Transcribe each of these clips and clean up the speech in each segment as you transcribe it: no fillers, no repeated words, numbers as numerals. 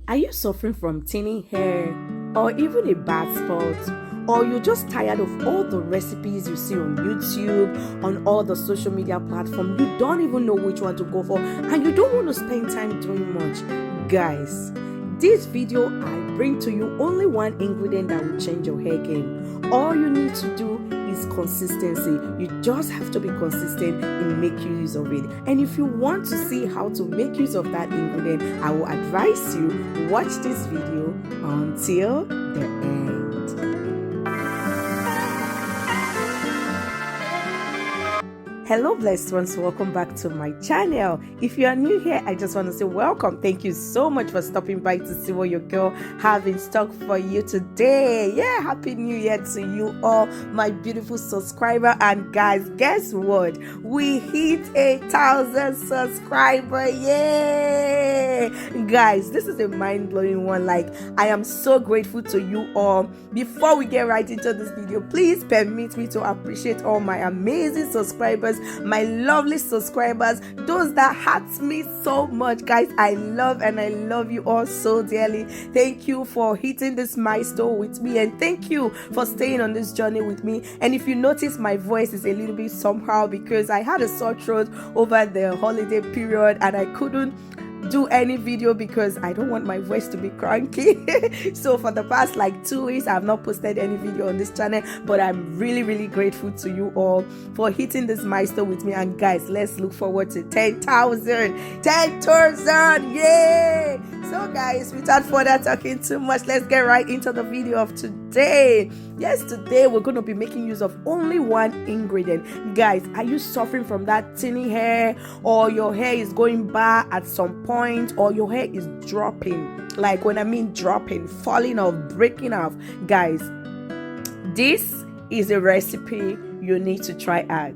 Are you suffering from thinning hair or even a bad spot? Or you're just tired of all the recipes you see on YouTube, on all the social media platforms? You don't even know which one to go for and you don't want to spend time doing much. Guys, this video I bring to you only one ingredient that will change your hair game. All you need to do is consistency. You just have to be consistent in making use of it. And if you want to see how to make use of that ingredient, I will advise you watch this video until the end. Hello blessed ones, welcome back to my channel. If you are new here, I just want to say welcome. Thank you so much for stopping by to see what your girl have in stock for you today. Yeah, happy new year to you all, my beautiful subscriber. And guys, guess what? We hit 1,000 subscribers. Yay! Guys, this is a mind-blowing one. Like, I am so grateful to you all. Before we get right into this video, please permit me to appreciate all my amazing subscribers, my lovely subscribers, those that hurt me so much. Guys, I love you all so dearly. Thank you for hitting this milestone with me, and thank you for staying on this journey with me. And if you notice, my voice is a little bit somehow because I had a sore throat over the holiday period and I couldn't do any video because I don't want my voice to be cranky. So for the past like 2 weeks I have not posted any video on this channel, but I'm really grateful to you all for hitting this milestone with me. And guys, let's look forward to 10,000. Yay! So guys, without further talking too much, let's get right into the video of today. Yes, today we're going to be making use of only one ingredient. Guys, are you suffering from that thinning hair, or your hair is going bad at some point, or your hair is dropping? Like, when I mean dropping, falling off, breaking off. Guys, this is a recipe you need to try out.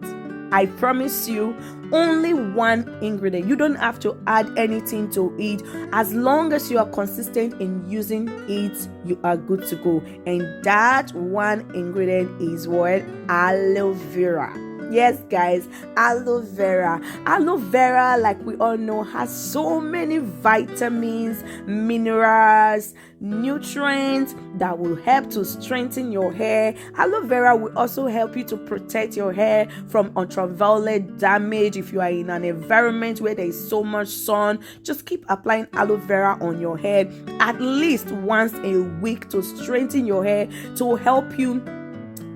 I promise you, only one ingredient. You don't have to add anything to it. As long as you are consistent in using it, you are good to go. And that one ingredient is what? Aloe vera. Yes, guys, aloe vera. Aloe vera, like we all know, has so many vitamins, minerals, nutrients that will help to strengthen your hair. Aloe vera will also help you to protect your hair from ultraviolet damage. If you are in an environment where there is so much sun, just keep applying aloe vera on your hair at least once a week to strengthen your hair, to help you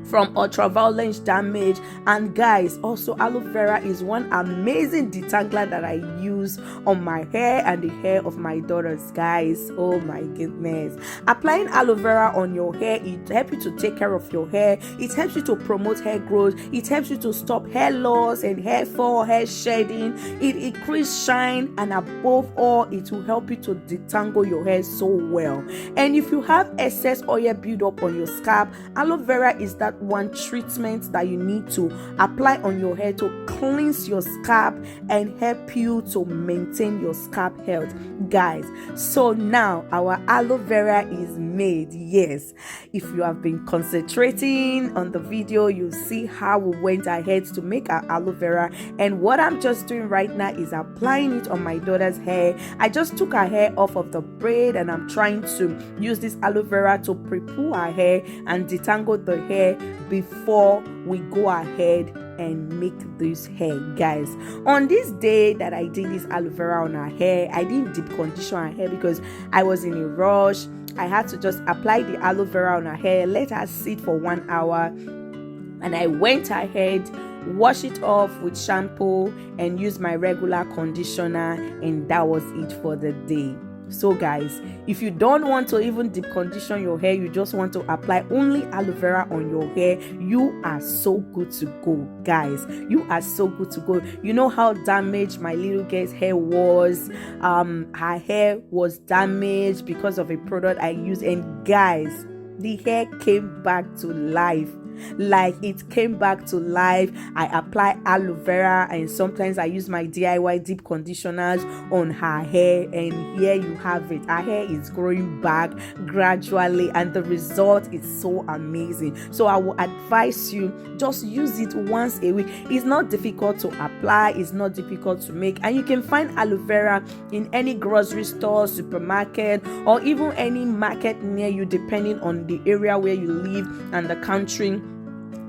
from ultraviolet damage. And guys, also aloe vera is one amazing detangler that I use on my hair and the hair of my daughters. Guys, oh my goodness, applying aloe vera on your hair, it helps you to take care of your hair. It helps you to promote hair growth. It helps you to stop hair loss and hair fall, hair shedding. It increases shine, and above all, it will help you to detangle your hair so well. And if you have excess oil build up on your scalp, aloe vera is that one treatment that you need to apply on your hair to cleanse your scalp and help you to maintain your scalp health. Guys, so now our aloe vera is made. Yes, if you have been concentrating on the video, you see how we went ahead to make our aloe vera. And what I'm just doing right now is applying it on my daughter's hair. I just took her hair off of the braid and I'm trying to use this aloe vera to pre-poo her hair and detangle the hair before we go ahead and make this hair. Guys, on this day that I did this aloe vera on her hair, I didn't deep condition her hair because I was in a rush. I had to just apply the aloe vera on her hair, let her sit for 1 hour, and I went ahead, wash it off with shampoo and use my regular conditioner, and that was it for the day. So guys, if you don't want to even deep condition your hair, you just want to apply only aloe vera on your hair, you are so good to go. Guys, you are so good to go. You know how damaged my little girl's hair was. Her hair was damaged because of a product I used, and guys, the hair came back to life. like it came back to life. I apply aloe vera, and sometimes I use my DIY deep conditioners on her hair, and here you have it. Her hair is growing back gradually, and the result is so amazing. So I will advise you, just use it once a week. It's not difficult to apply, it's not difficult to make, and you can find aloe vera in any grocery store, supermarket, or even any market near you, depending on the area where you live and the country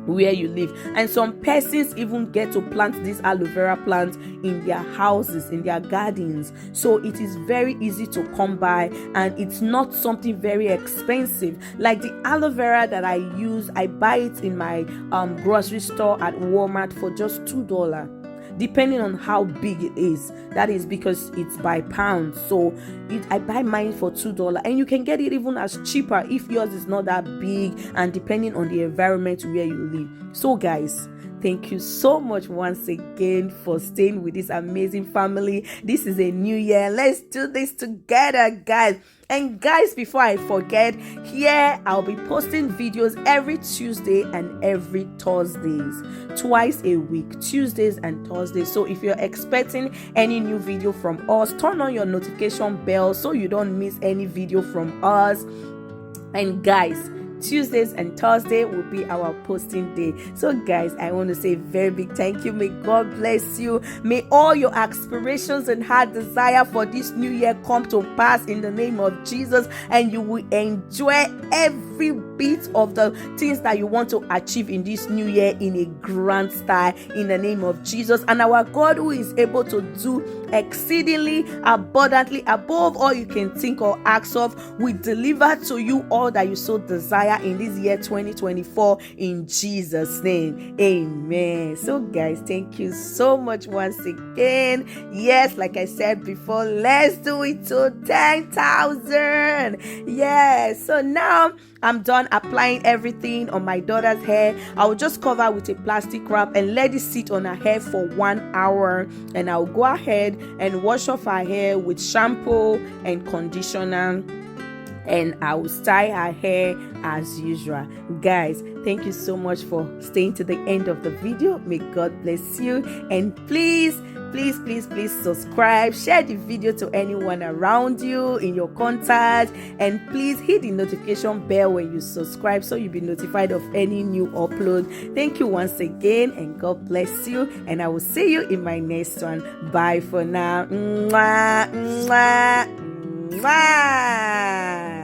where you live. And some persons even get to plant these aloe vera plants in their houses, in their gardens. So it is very easy to come by, and it's not something very expensive. Like the aloe vera that I use, I buy it in my grocery store at Walmart for just $2, depending on how big it is. That is because it's by pound. So I buy mine for $2, and you can get it even as cheaper if yours is not that big, and depending on the environment where you live. So guys, thank you so much once again for staying with this amazing family. This is a new year. Let's do this together, guys. And guys, before I forget, here I'll be posting videos every Tuesday and every Thursdays, twice a week, Tuesdays and Thursdays. So if you're expecting any new video from us, turn on your notification bell so you don't miss any video from us. And guys, Tuesdays and Thursday will be our posting day. So guys, I want to say a very big thank you. May God bless you. May all your aspirations and heart desire for this new year come to pass in the name of Jesus, and you will enjoy every bit of the things that you want to achieve in this new year in a grand style in the name of Jesus. And our God, who is able to do exceedingly abundantly above all you can think or ask of, will deliver to you all that you so desire in this year 2024 in Jesus' name. Amen. So guys, thank you so much once again. Yes, like I said before, let's do it to 10,000. Yes. So now I'm done applying everything on my daughter's hair. I will just cover with a plastic wrap and let it sit on her hair for 1 hour, and I'll go ahead and wash off her hair with shampoo and conditioner, and I will style her hair as usual. Guys, thank you so much for staying to the end of the video. May God bless you, and please subscribe, share the video to anyone around you in your contacts, and please hit the notification bell when you subscribe so you'll be notified of any new upload. Thank you once again, and God bless you, and I will see you in my next one. Bye for now. Mwah, mwah, mwah.